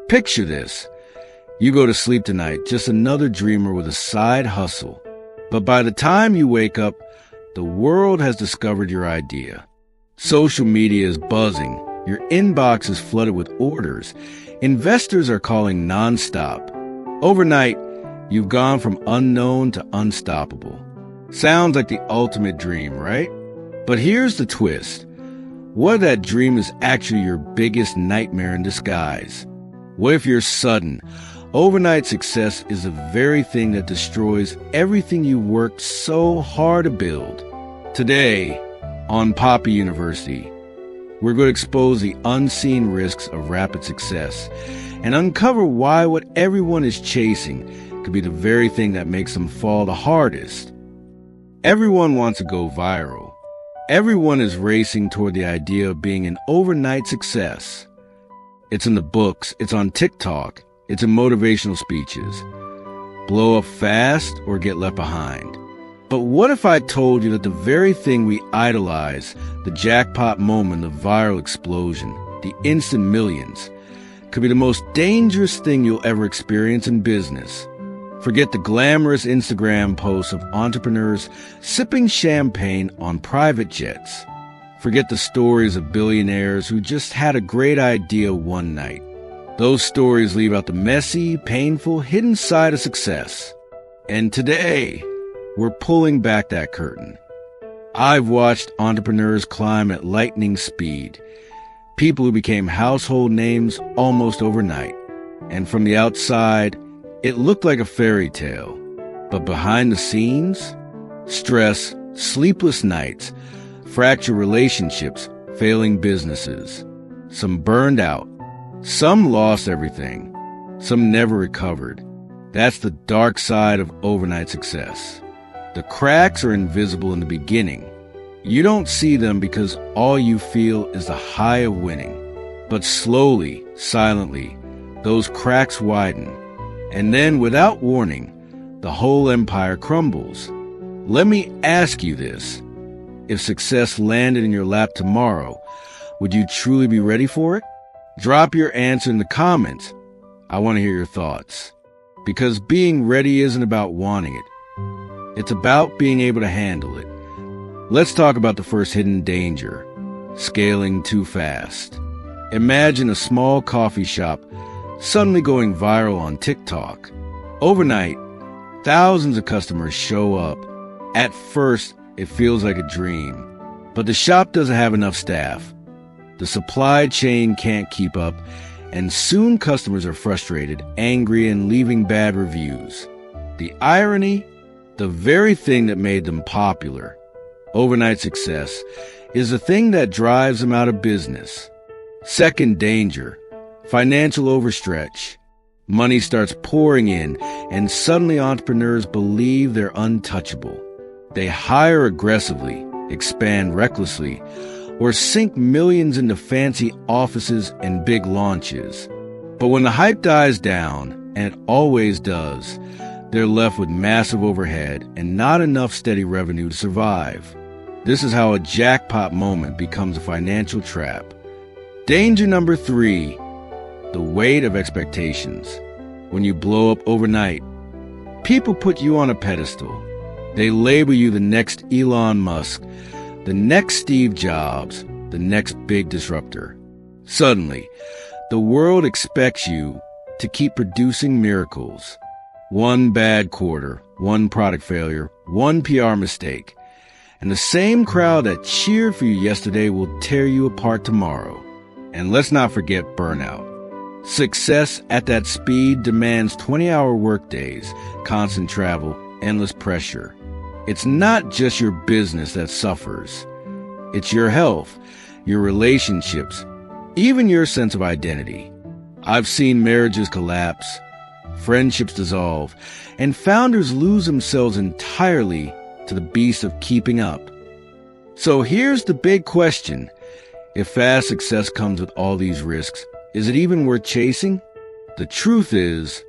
Picture this. You go to sleep tonight, just another dreamer with a side hustle. But by the time you wake up, the world has discovered your idea. Social media is buzzing. Your inbox is flooded with orders. Investors are calling nonstop. Overnight, you've gone from unknown to unstoppable. Sounds like the ultimate dream, right? But here's the twist. What if that dream is actually your biggest nightmare in disguise? What if your sudden, overnight success is the very thing that destroys everything you worked so hard to build? Today, on Papi University, we're going to expose the unseen risks of rapid success and uncover why what everyone is chasing could be the very thing that makes them fall the hardest. Everyone wants to go viral. Everyone is racing toward the idea of being an overnight success. It's in the books, it's on TikTok, it's in motivational speeches. Blow up fast or get left behind. But what if I told you that the very thing we idolize, the jackpot moment, the viral explosion, the instant millions, could be the most dangerous thing you'll ever experience in business? Forget the glamorous Instagram posts of entrepreneurs sipping champagne on private jets. Forget the stories of billionaires who just had a great idea one night. Those stories leave out the messy, painful, hidden side of success. And today, we're pulling back that curtain. I've watched entrepreneurs climb at lightning speed, people who became household names almost overnight. And from the outside, it looked like a fairy tale. But behind the scenes, stress, sleepless nights, fractured relationships, failing businesses. Some burned out. Some lost everything. Some never recovered. That's the dark side of overnight success. The cracks are invisible in the beginning. You don't see them because all you feel is the high of winning. But slowly, silently, those cracks widen. And then, without warning, the whole empire crumbles. Let me ask you this. If success landed in your lap tomorrow, would you truly be ready for it? Drop your answer in the comments. I want to hear your thoughts. Because being ready isn't about wanting it. It's about being able to handle it. Let's talk about the first hidden danger, scaling too fast. Imagine a small coffee shop suddenly going viral on TikTok. Overnight, thousands of customers show up. At first, it feels like a dream, but the shop doesn't have enough staff. The supply chain can't keep up, and soon customers are frustrated, angry, and leaving bad reviews. The irony, the very thing that made them popular, overnight success, is the thing that drives them out of business. Second danger, financial overstretch. Money starts pouring in, and suddenly entrepreneurs believe they're untouchable. They hire aggressively, expand recklessly, or sink millions into fancy offices and big launches. But when the hype dies down, and it always does, they're left with massive overhead and not enough steady revenue to survive. This is how a jackpot moment becomes a financial trap. Danger number 3, the weight of expectations. When you blow up overnight, people put you on a pedestal. They label you the next Elon Musk, the next Steve Jobs, the next big disruptor. Suddenly, the world expects you to keep producing miracles. One bad quarter, one product failure, one PR mistake, and the same crowd that cheered for you yesterday will tear you apart tomorrow. And let's not forget burnout. Success at that speed demands 20-hour workdays, constant travel, endless pressure. It's not just your business that suffers. It's your health, your relationships, even your sense of identity. I've seen marriages collapse, friendships dissolve, and founders lose themselves entirely to the beast of keeping up. So here's the big question. If fast success comes with all these risks, is it even worth chasing? The truth is,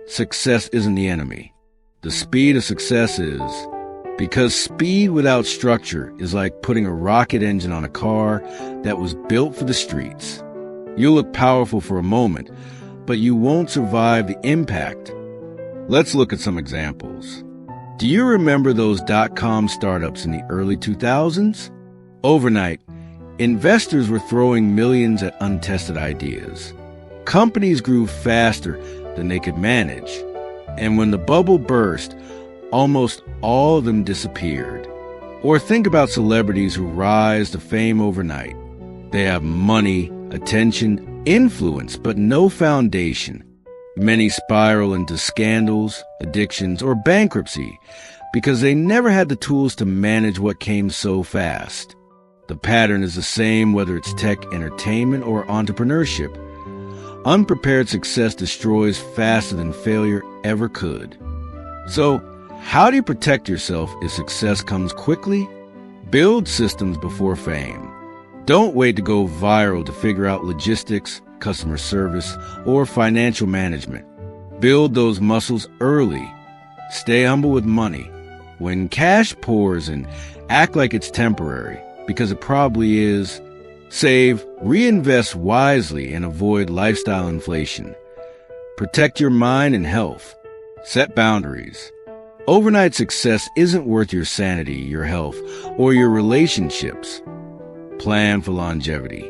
success isn't the enemy. The speed of success is. Because speed without structure is like putting a rocket engine on a car that was built for the streets. You'll look powerful for a moment, but you won't survive the impact. Let's look at some examples. Do you remember those dot-com startups in the early 2000s? Overnight, investors were throwing millions at untested ideas. Companies grew faster than they could manage. And when the bubble burst, almost all of them disappeared. Or think about celebrities who rise to fame overnight. They have money, attention, influence, but no foundation. Many spiral into scandals, addictions, or bankruptcy because they never had the tools to manage what came so fast. The pattern is the same whether it's tech, entertainment, or entrepreneurship. Unprepared success destroys faster than failure ever could. So, how do you protect yourself if success comes quickly? Build systems before fame. Don't wait to go viral to figure out logistics, customer service, or financial management. Build those muscles early. Stay humble with money. When cash pours in, act like it's temporary, because it probably is. Save, reinvest wisely, and avoid lifestyle inflation. Protect your mind and health. Set boundaries. Overnight success isn't worth your sanity, your health, or your relationships. Plan for longevity.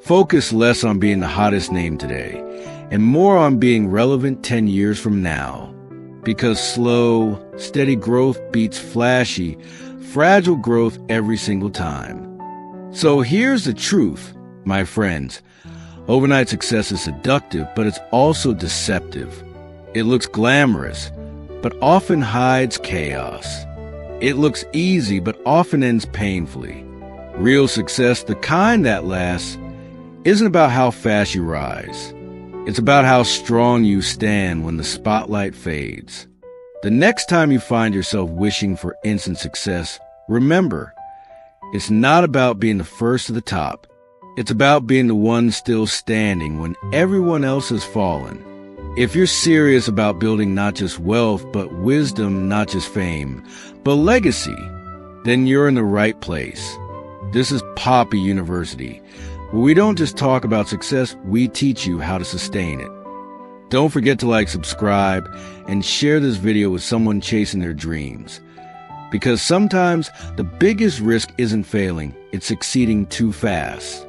Focus less on being the hottest name today and more on being relevant 10 years from now. Because slow, steady growth beats flashy, fragile growth every single time. So here's the truth, my friends. Overnight success is seductive, but it's also deceptive. It looks glamorous, but often hides chaos. It looks easy, but often ends painfully. Real success, the kind that lasts, isn't about how fast you rise. It's about how strong you stand when the spotlight fades. The next time you find yourself wishing for instant success, remember, it's not about being the first to the top. It's about being the one still standing when everyone else has fallen. If you're serious about building not just wealth, but wisdom, not just fame, but legacy, then you're in the right place. This is Papi University, where we don't just talk about success, we teach you how to sustain it. Don't forget to subscribe, and share this video with someone chasing their dreams. Because sometimes the biggest risk isn't failing, it's succeeding too fast.